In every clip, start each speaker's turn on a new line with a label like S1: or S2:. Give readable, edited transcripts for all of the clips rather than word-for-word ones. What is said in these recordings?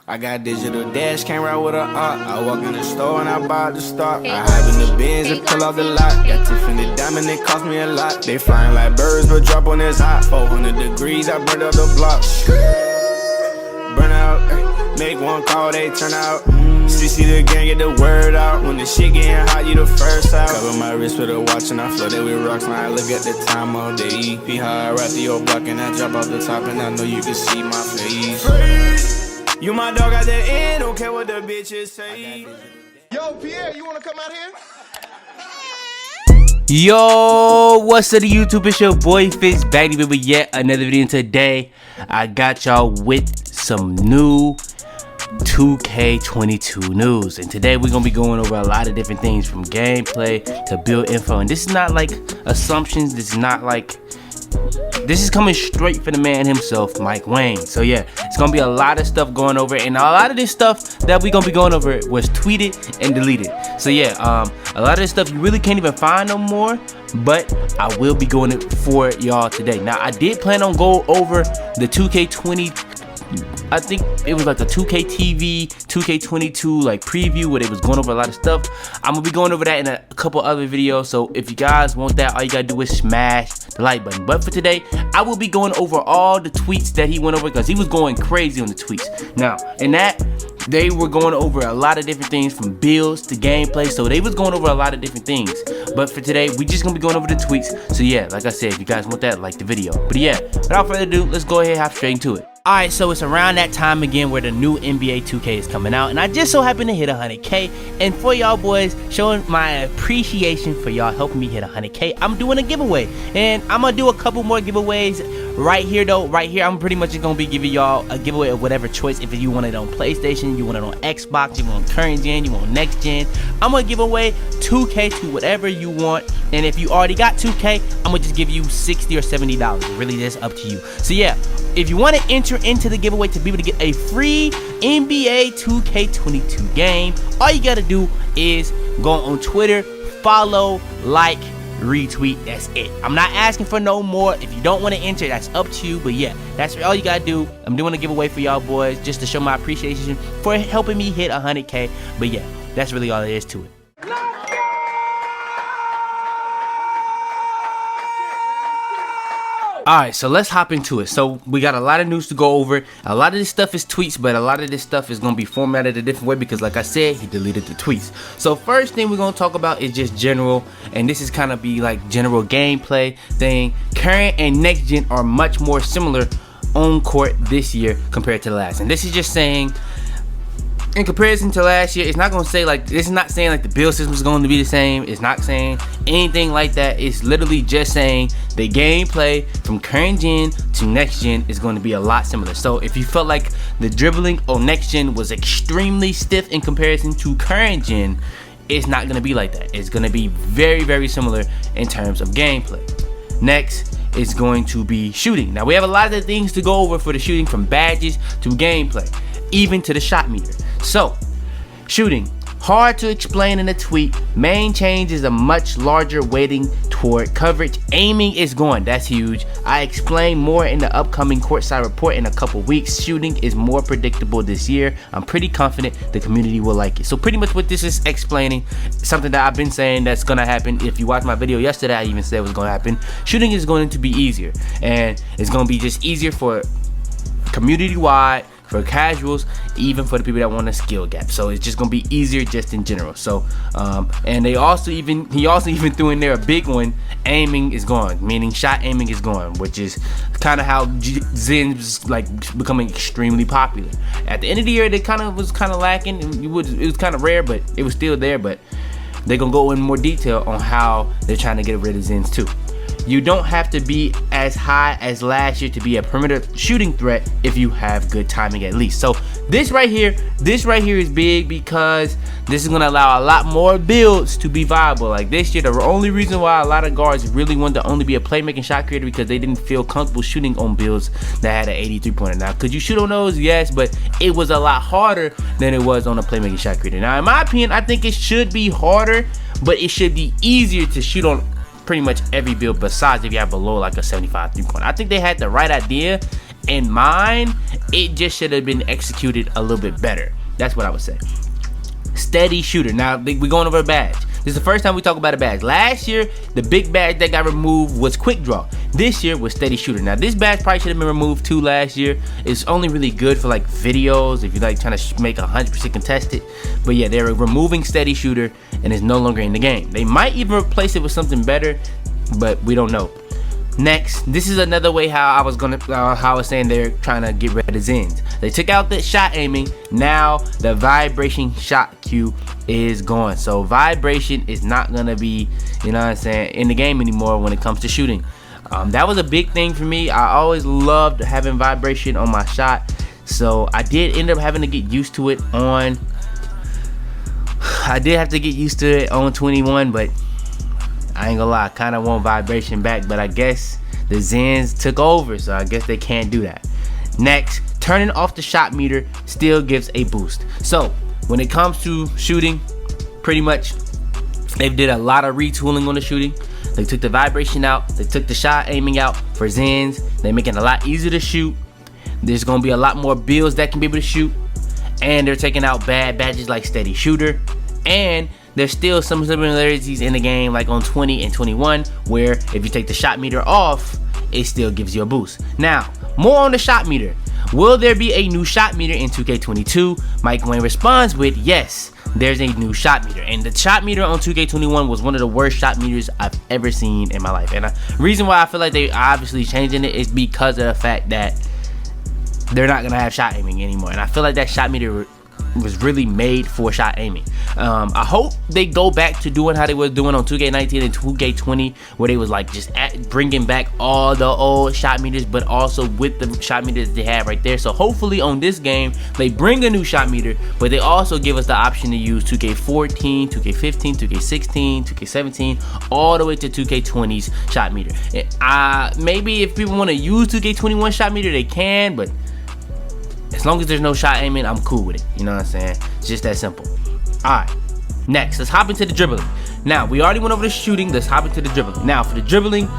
S1: I got digital dash, can't ride with a I walk in the store and I buy the stock. I hide in the bins and pull out the lot. Got Tiffany diamond, it cost me a lot. They flying like birds, but drop on this hot. 400 degrees, I burned up the block. Burn out, make one call, they turn out. CC the gang, get the word out. When the shit getting hot, you the first out. Cover my wrist with a watch and I flood it with rocks. Now I look at the time all day. Be high, I rap the old block and I drop off the top. And I know you can see my face. You my dog at the end, don't care what the bitches say.
S2: Yo, Pierre, you wanna come out here?
S3: Yo, what's up, YouTube? It's your boy Fitz back with yet another video. And today I got y'all with some new 2K22 news, and today we're gonna be going over a lot of different things from gameplay to build info. And this is not like assumptions, this is coming straight from the man himself, WANG. So yeah, it's gonna be a lot of stuff going over, and a lot of this stuff that we're gonna be going over was tweeted and deleted. So yeah, a lot of this stuff you really can't even find no more, but I will be going it for y'all today. Now I did plan on go over the 2K20, I think it was like a 2K TV 2K22 like preview where they was going over a lot of stuff. I'm gonna be going over that in a couple other videos, so if you guys want that, all you gotta do is smash the like button. But for today, I will be going over all the tweets that he went over, because he was going crazy on the tweets. Now in that, they were going over a lot of different things from builds to gameplay, so they was going over a lot of different things. But for today, we just gonna be going over the tweets. So yeah, like I said, if you guys want that, like the video. But yeah, without further ado, let's go ahead and hop straight into it. Alright, so it's around that time again where the new NBA 2K is coming out, and I just so happened to hit 100K. And for y'all boys, showing my appreciation for y'all helping me hit 100K, I'm doing a giveaway, and I'm gonna do a couple more giveaways right here though. Right here, I'm pretty much just gonna be giving y'all a giveaway of whatever choice. If you want it on PlayStation, you want it on Xbox, you want current gen, you want next gen, I'm gonna give away 2K to whatever you want. And if you already got 2K, I'm gonna just give you $60 or $70. Really, that's up to you. So yeah, if you want to enter into the giveaway to be able to get a free NBA 2K22 game, all you gotta do is go on Twitter, follow, like, retweet. That's it. I'm not asking for no more. If you don't want to enter, that's up to you. But yeah, that's all you gotta do. I'm doing a giveaway for y'all boys just to show my appreciation for helping me hit 100K. But yeah, that's really all there is to it. Alright, so let's hop into it. So we got a lot of news to go over. A lot of this stuff is tweets, but a lot of this stuff is going to be formatted a different way because, like I said, he deleted the tweets. So first thing we're going to talk about is just general, and this is kind of be like general gameplay thing. Current and next gen are much more similar on court this year compared to the last. And this is just saying, in comparison to last year, it's not going to say like, this is not saying like the build system is going to be the same. It's not saying anything like that. It's literally just saying the gameplay from current gen to next gen is going to be a lot similar. So if you felt like the dribbling on next gen was extremely stiff in comparison to current gen, it's not going to be like that. It's going to be very, very similar in terms of gameplay. Next is going to be shooting. Now we have a lot of things to go over for the shooting, from badges to gameplay, even to the shot meter. So, shooting, hard to explain in a tweet. Main change is a much larger weighting toward coverage. Aiming is gone, that's huge. I explain more in the upcoming courtside report in a couple weeks. Shooting is more predictable this year. I'm pretty confident the community will like it. So pretty much what this is explaining, something that I've been saying that's gonna happen. If you watched my video yesterday, I even said it was gonna happen. Shooting is going to be easier, and it's gonna be just easier for community-wide, for casuals, even for the people that want a skill gap. So it's just gonna be easier just in general. So and he also even threw in there a big one. Aiming is gone, meaning shot aiming is gone, which is kind of how Zen's like becoming extremely popular. At the end of the year, they was kind of lacking. It was kind of rare, but it was still there. But they're gonna go in more detail on how they're trying to get rid of Zens too. You don't have to be as high as last year to be a perimeter shooting threat if you have good timing at least. So this right here is big, because this is going to allow a lot more builds to be viable. Like this year, the only reason why a lot of guards really wanted to only be a playmaking shot creator because they didn't feel comfortable shooting on builds that had an 83 pointer. Now, could you shoot on those? Yes, but it was a lot harder than it was on a playmaking shot creator. Now, in my opinion, I think it should be harder, but it should be easier to shoot on pretty much every build besides if you have below like a 75 3-pointer. I think they had the right idea, in mind, it just should have been executed a little bit better. That's what I would say. Steady shooter. Now we're going over a badge. This is the first time we talk about a badge. Last year, the big badge that got removed was quick draw. This year was steady shooter. Now this badge probably should have been removed too last year. It's only really good for like videos if you like trying to make 100% contested. But yeah, they're removing steady shooter and it's no longer in the game. They might even replace it with something better, but we don't know. Next, this is another way how I was saying they're trying to get rid of Zins. They took out the shot aiming. Now the vibration shot cue is gone. So vibration is not gonna be, you know what I'm saying, in the game anymore when it comes to shooting. That was a big thing for me. I always loved having vibration on my shot. So I did end up having to get used to it on. I did have to get used to it on 21, but I ain't gonna lie, I kind of want vibration back, but I guess the Zins took over, so I guess they can't do that. Next, turning off the shot meter still gives a boost. So when it comes to shooting, pretty much they did a lot of retooling on the shooting. They took the vibration out, they took the shot aiming out for Zins. They're making it a lot easier to shoot. There's gonna be a lot more builds that can be able to shoot, and they're taking out bad badges like steady shooter. And there's still some similarities in the game like on 20 and 21 where if you take the shot meter off, it still gives you a boost. Now, more on the shot meter. Will there be a new shot meter in 2K22? Mike Wayne responds with yes, there's a new shot meter. And the shot meter on 2K21 was one of the worst shot meters I've ever seen in my life. And the reason why I feel like they obviously changing it is because of the fact that they're not gonna have shot aiming anymore. And I feel like that shot meter was really made for shot aiming. I hope they go back to doing how they was doing on 2K19 and 2K20, where they was like just bringing back all the old shot meters, but also with the shot meters they have right there. So hopefully on this game they bring a new shot meter, but they also give us the option to use 2K14, 2K15, 2K16, 2K17, all the way to 2K20's shot meter. Maybe if people want to use 2K21 shot meter, they can, but as long as there's no shot aiming, I'm cool with it. You know what I'm saying? It's just that simple. Alright, next, let's hop into the dribbling. Now, we already went over the shooting, let's hop into the dribbling. Now, for the dribbling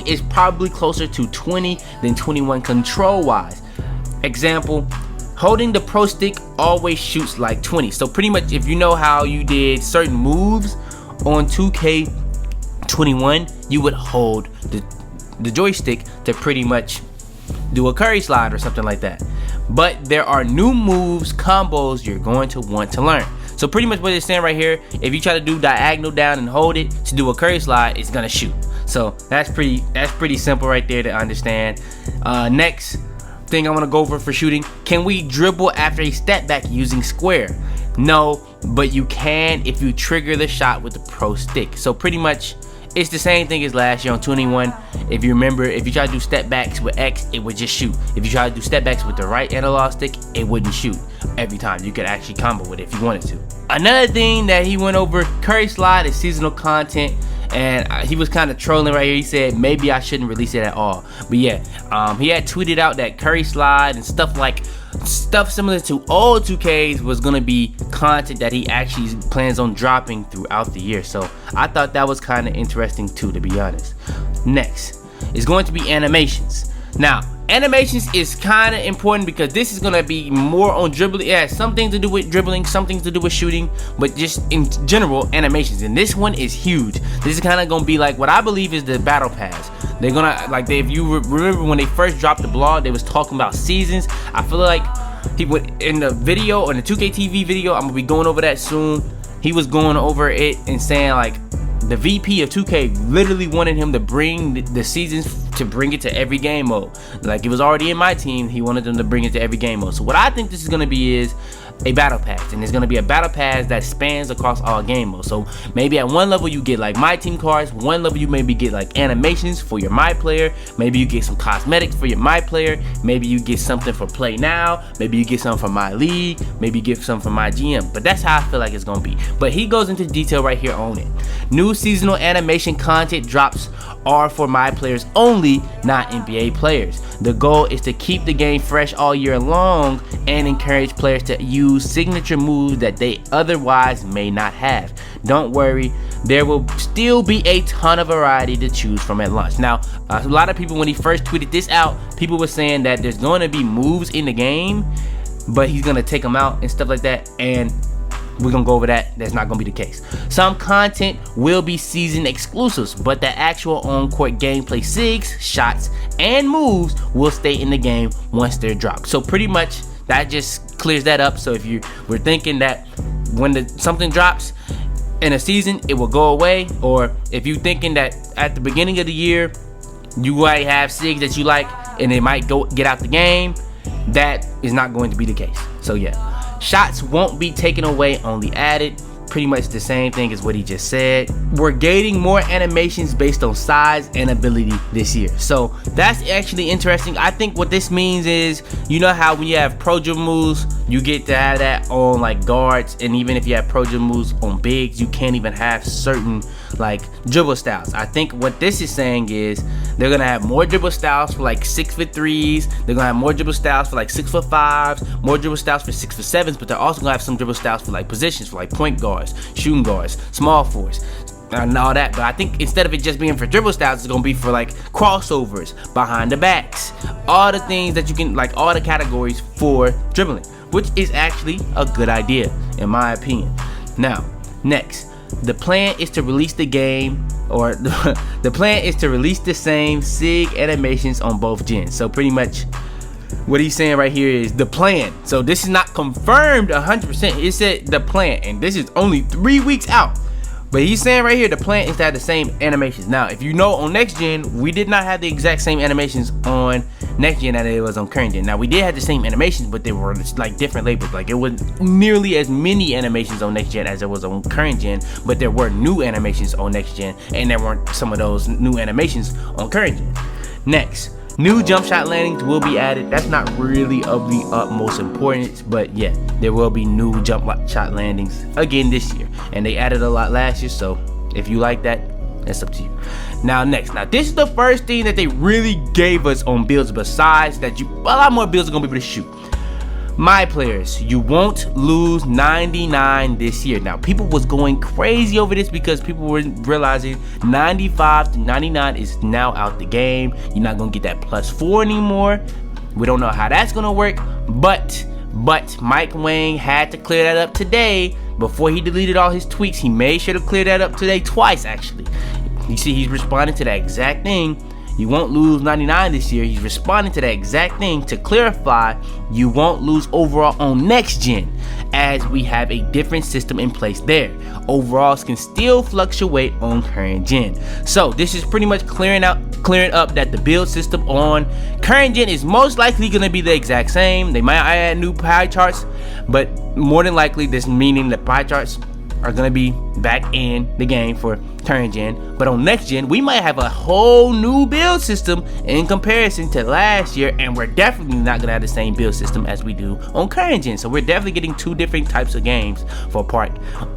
S3: is probably closer to 20 than 21 control-wise. Example, holding the pro stick always shoots like 20. So pretty much, if you know how you did certain moves on 2K21, you would hold the joystick to pretty much do a curry slide or something like that. But there are new moves, combos you're going to want to learn. So pretty much what it's saying right here, if you try to do diagonal down and hold it to do a curry slide, it's gonna shoot. So that's pretty simple right there to understand. Next thing I want to go over for shooting, can we dribble after a step back using square? No, but you can if you trigger the shot with the pro stick. So pretty much it's the same thing as last year on 21. If you remember, if you try to do step backs with X, it would just shoot. If you try to do step backs with the right analog stick, it wouldn't shoot every time. You could actually combo with it if you wanted to. Another thing that he went over, curry slide is seasonal content, and he was kind of trolling right here. He said maybe I shouldn't release it at all. But yeah, he had tweeted out that curry slide and stuff similar to old 2Ks was gonna be content that he actually plans on dropping throughout the year. So I thought that was kind of interesting too, to be honest. Next is going to be animations. Now, animations is kind of important because this is gonna be more on dribbling. Yeah, some things to do with dribbling, some things to do with shooting, but just in general, animations. And this one is huge. This is kind of gonna be like what I believe is the battle pass. They're gonna, like, if you remember when they first dropped the blog, they was talking about seasons. I feel like he went in the video, on the 2K TV video, I'm gonna be going over that soon. He was going over it and saying like the VP of 2K literally wanted him to bring the seasons, to bring it to every game mode. Like, it was already in my team, he wanted them to bring it to every game mode. So what I think this is gonna be is a battle pass, and it's gonna be a battle pass that spans across all game modes. So maybe at one level you get like my team cards, one level you maybe get like animations for your my player, maybe you get some cosmetics for your my player, maybe you get something for play now, maybe you get something for my league, maybe you get something for my GM. But that's how I feel like it's gonna be. But he goes into detail right here on it. New seasonal animation content drops are for my players only, not NBA players. The goal is to keep the game fresh all year long and encourage players to use signature moves that they otherwise may not have. don't worry, there will still be a ton of variety to choose from at launch. Now, a lot of people, when he first tweeted this out, people were saying that there's going to be moves in the game, but he's going to take them out and stuff like that, and we're gonna go over that. That's not gonna be the case. Some content will be season exclusives, but the actual on-court gameplay SIGs, shots, and moves will stay in the game once they're dropped. So pretty much that just clears that up. So if you were thinking that when something drops in a season, it will go away, or if you're thinking that at the beginning of the year you might have SIGs that you like and it might get out the game, that is not going to be the case. So yeah. Shots won't be taken away, only added. Pretty much the same thing as what he just said. We're gating more animations based on size and ability this year. So that's actually interesting. I think what this means is, you know how when you have pro dribble moves, you get to have that on like guards, and even if you have pro dribble moves on bigs, you can't even have certain like dribble styles. I think what this is saying is they're gonna have more dribble styles for like 6'3"s. They're gonna have more dribble styles for like 6'5"s, more dribble styles for 6'7"s, but they're also gonna have some dribble styles for like positions, for like point guards, shooting guards, small forwards, and all that. But I think instead of it just being for dribble styles, it's gonna be for like crossovers, behind the backs, all the things that you can, like all the categories for dribbling, which is actually a good idea in my opinion. Now, next, the plan is to release the game, or the plan is to release the same SIG animations on both gens. So pretty much what he's saying right here is the plan. So this is not confirmed 100%. It said the plan, and this is only 3 weeks out. But he's saying right here the plan is to have the same animations. Now, if you know, on next gen, we did not have the exact same animations on next gen that it was on current gen. Now, we did have the same animations, but they were like different labels. Like, it wasn't nearly as many animations on next gen as it was on current gen, but there were new animations on next gen, and there weren't some of those new animations on current gen. Next, new jump shot landings will be added. That's not really of the utmost importance, but yeah, there will be new jump shot landings again this year, and they added a lot last year, so if you like that, it's up to you. Now next, this is the first thing that they really gave us on builds, besides that a lot more builds are gonna be able to shoot. My players, you won't lose 99 this year. Now, people was going crazy over this because people were realizing 95 to 99 is now out the game. You're not gonna get that +4 anymore. We don't know how that's gonna work, but Mike Wang had to clear that up today. Before he deleted all his tweets, he made sure to clear that up today twice, actually. You see, he's responding to that exact thing. You won't lose 99 this year. He's responding to that exact thing to clarify you won't lose overall on next gen, as we have a different system in place there. Overalls can still fluctuate on current gen. So this is pretty much clearing up that the build system on current gen is most likely going to be the exact same. They might add new pie charts, but more than likely this meaning that pie charts are going to be back in the game for current gen. But on next gen, we might have a whole new build system in comparison to last year, and we're definitely not going to have the same build system as we do on current gen. So we're definitely getting two different types of games for part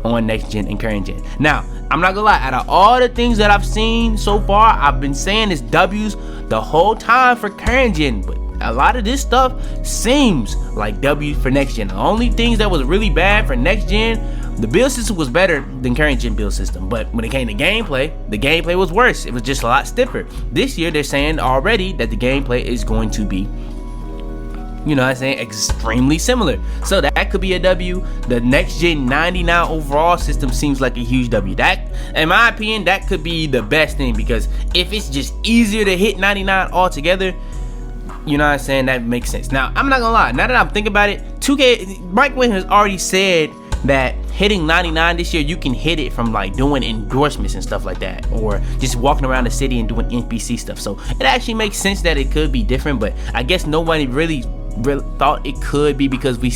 S3: on next gen and current gen. Now, I'm not gonna lie, out of all the things that I've seen so far, I've been saying it's W's the whole time for current gen, but a lot of this stuff seems like W for next gen. The only things that was really bad for next gen, the build system was better than current gen build system, but when it came to gameplay, the gameplay was worse. It was just a lot stiffer. This year, they're saying already that the gameplay is going to be, you know what I'm saying, extremely similar. So that could be a W. The next gen 99 overall system seems like a huge W. That, in my opinion, that could be the best thing, because if it's just easier to hit 99 altogether, you know what I'm saying, that makes sense. Now, I'm not gonna lie, now that I'm thinking about it, 2K, Mike Wang has already said that hitting 99 this year, you can hit it from like doing endorsements and stuff like that, or just walking around the city and doing NPC stuff. So it actually makes sense that it could be different, but I guess nobody really thought it could be, because we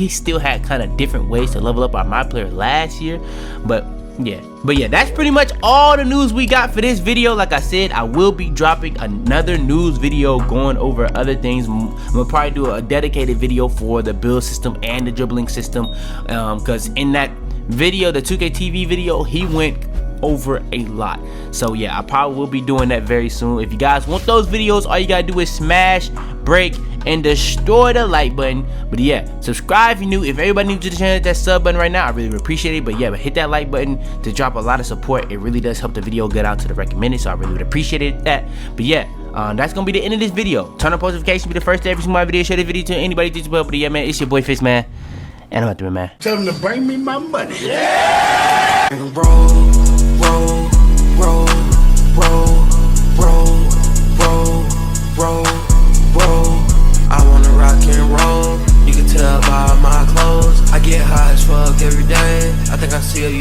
S3: still had kind of different ways to level up our My Player last year. But yeah, that's pretty much all the news we got for this video. Like I said, I will be dropping another news video going over other things. I'm gonna probably do a dedicated video for the build system and the dribbling system, because in that video, the 2K TV video, he went over a lot. So yeah, I probably will be doing that very soon. If you guys want those videos, all you gotta do is smash, break, and destroy the like button. But yeah, subscribe if you're new. If everybody new to the channel, hit that sub button right now. I really would appreciate it. But yeah, hit that like button to drop a lot of support. It really does help the video get out to the recommended, so I really would appreciate that. But yeah, that's gonna be the end of this video. Turn on post notifications, be the first to every single my video. Share this video to anybody who but yeah, man, it's your boy Fitz, man, and I'm out there, man.
S4: Tell them to bring me my money. Yeah.
S1: Roll, roll, roll, roll, roll, roll, roll, roll. I wanna rock and roll. You can tell by my clothes. I get high as fuck every day. I think I see you